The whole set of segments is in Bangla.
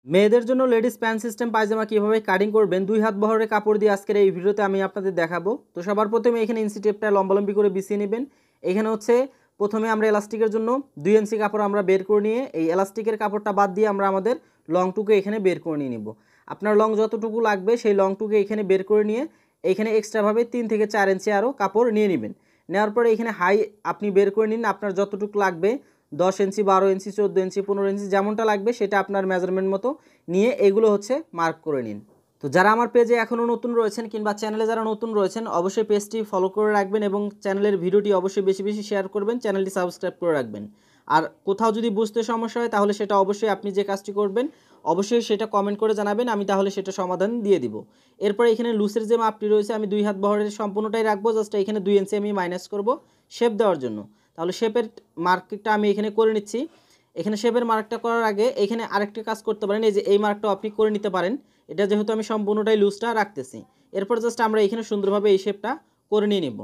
মেয়েদের জন্য লেডিস প্যান্ট সিস্টেম পায়জামা কীভাবে কাটিং করবেন 2 হাত বহরের কাপড় দিয়ে আজকের এই ভিডিওতে আমি আপনাদের দেখাবো। তো সবার প্রথমে এখানে ইঞ্চি টেপটা লম্বালম্বি করে বিছিয়ে নেবেন। এখানে হচ্ছে প্রথমে আমরা এলাস্টিকের জন্য 2 ইঞ্চি কাপড় আমরা বের করে নিয়ে এই এলাস্টিকের কাপড়টা বাদ দিয়ে আমরা আমাদের লংটুকু এখানে বের করে নিয়ে নিব। আপনার লং যতটুকু লাগবে সেই লংটুকু এখানে বের করে নিয়ে এখানে এক্সট্রাভাবে 3 থেকে 4 ইঞ্চি আরও কাপড় নিয়ে নেবেন। নেওয়ার পরে এখানে হাই আপনি বের করে নিন আপনার যতটুকু লাগবে, 10 ইঞ্চি, 12 ইঞ্চি, 14 ইঞ্চি, 15 ইঞ্চি যেমনটা লাগবে সেটা আপনার মেজারমেন্ট মতো নিয়ে এগুলো হচ্ছে মার্ক করে নিন। তো যারা আমার পেজে এখনও নতুন রয়েছেন কিংবা চ্যানেলে যারা নতুন রয়েছেন অবশ্যই পেজটি ফলো করে রাখবেন এবং চ্যানেলের ভিডিওটি অবশ্যই বেশি বেশি শেয়ার করবেন, চ্যানেলটি সাবস্ক্রাইব করে রাখবেন। আর কোথাও যদি বুঝতে সমস্যা হয় তাহলে সেটা অবশ্যই আপনি যে কাজটি করবেন অবশ্যই সেটা কমেন্ট করে জানাবেন, আমি তাহলে সেটা সমাধান দিয়ে দিব। এরপরে এখানে লুসের যে মাপটি রয়েছে আমি 2 হাত বহরের সম্পূর্ণটাই রাখবো, জাস্ট এখানে 2 ইঞ্চি আমি মাইনাস করব শেপ দেওয়ার জন্য। তাহলে শেপের মার্কটা আমি এখানে করে নিচ্ছি। এখানে শেপের মার্কটা করার আগে এখানে আরেকটা কাজ করতে পারেন, এই যে এই মার্কটা আপনি করে নিতে পারেন, এটা যেহেতু আমি সম্পূর্ণটাই লুজটা রাখতেছি। এরপর জাস্ট আমরা এখানে সুন্দরভাবে এই শেপটা করে নিয়ে নেব।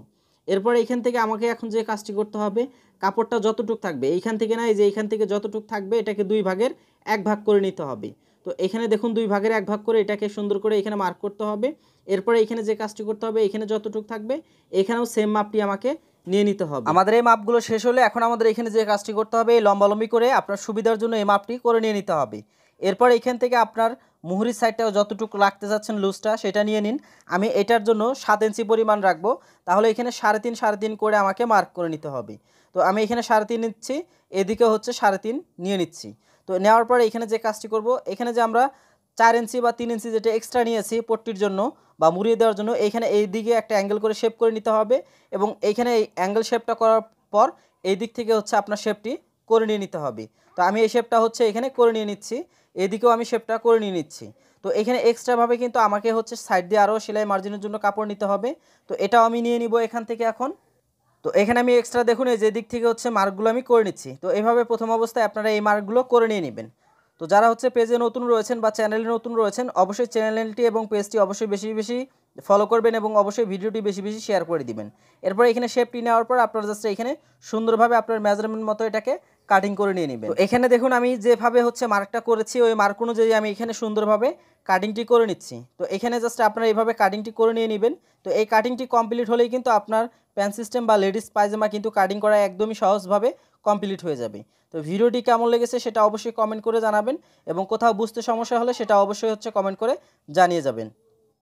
এরপর এইখান থেকে আমাকে এখন যে কাজটি করতে হবে, কাপড়টা যতটুক থাকবে এইখান থেকে না, এই যে এইখান থেকে যতটুক থাকবে এটাকে 2 ভাগের 1 ভাগ করে নিতে হবে। তো এখানে দেখুন 2 ভাগের 1 ভাগ করে এটাকে সুন্দর করে এখানে মার্ক করতে হবে। এরপরে এখানে যে কাজটি করতে হবে, এখানে যতটুক থাকবে এখানেও সেম মাপটি আমাকে নিয়ে নিতে হবে। আমাদের এই মাপগুলো শেষ হলে এখন আমাদের এখানে যে কাজটি করতে হবে এই লম্বালম্বি করে আপনার সুবিধার জন্য এই মাপটি করে নিয়ে নিতে হবে। এরপর এখান থেকে আপনার মুহুরির সাইডটাও যতটুকু রাখতে যাচ্ছেন লুজটা সেটা নিয়ে নিন। আমি এটার জন্য 7 ইঞ্চি পরিমাণ রাখবো, তাহলে এখানে 3.5 করে আমাকে মার্ক করে নিতে হবে। তো আমি এখানে 3.5 নিচ্ছি, এদিকে হচ্ছে 3.5 নিয়ে নিচ্ছি। তো নেওয়ার পরে এখানে যে কাজটি করব, এখানে যে আমরা 4 ইঞ্চি বা 3 ইঞ্চি যেটা এক্সট্রা নিয়েছি পট্টির জন্য বা মুড়িয়ে দেওয়ার জন্য, এইখানে এই দিকে একটা অ্যাঙ্গেল করে শেপ করে নিতে হবে এবং এইখানে এই অ্যাঙ্গেল শেপটা করার পর এই দিক থেকে হচ্ছে আপনার শেপটি করে নিয়ে নিতে হবে। তো আমি এই শেপটা হচ্ছে এখানে করে নিয়ে নিচ্ছি, এদিকেও আমি শেপটা করে নিয়ে নিচ্ছি। তো এখানে এক্সট্রাভাবে কিন্তু আমাকে হচ্ছে সাইড দিয়ে আরও সেলাই মার্জিনের জন্য কাপড় নিতে হবে, তো এটাও আমি নিয়ে নিব এখান থেকে এখন। তো এখানে আমি এক্সট্রা দেখুন এই যে দিক থেকে হচ্ছে মার্কগুলো আমি করে নিচ্ছি। তো এইভাবে প্রথম অবস্থায় আপনারা এই মার্কগুলো করে নিয়ে নেবেন। তো যারা হচ্ছে পেজে নতুন রয়েছেন বা চ্যানেলে নতুন রয়েছেন অবশ্যই চ্যানেলটি এবং পেজটি অবশ্যই বেশি বেশি ফলো করবেন এবং অবশ্যই ভিডিওটি বেশি বেশি শেয়ার করে দিবেন। এরপর এখানে শেপটি নেওয়ার পর আপনারা জাস্ট এখানে সুন্দরভাবে আপনার মেজারমেন্ট মতো এটাকে কাটিং করে নিয়ে নেবেন। তো এখানে দেখুন আমি যেভাবে হচ্ছে মার্কটা করেছি ওই মার্ক অনুযায়ী আমি এখানে সুন্দরভাবে কাটিংটি করে নিচ্ছি। তো এখানে জাস্ট আপনারা এইভাবে কাটিংটি করে নিয়ে নেবেন। তো এই কাটিংটি কমপ্লিট হলেই কিন্তু আপনার প্যান্ট সিস্টেম বা লেডিস পায়জামা কিন্তু কাটিং করা একদমই সহজভাবে কমপ্লিট হয়ে যাবে। তো ভিডিওটি কেমন লেগেছে সেটা অবশ্যই কমেন্ট করে জানাবেন এবং কোথাও বুঝতে সমস্যা হলে সেটা অবশ্যই হচ্ছে কমেন্ট করে জানিয়ে যাবেন।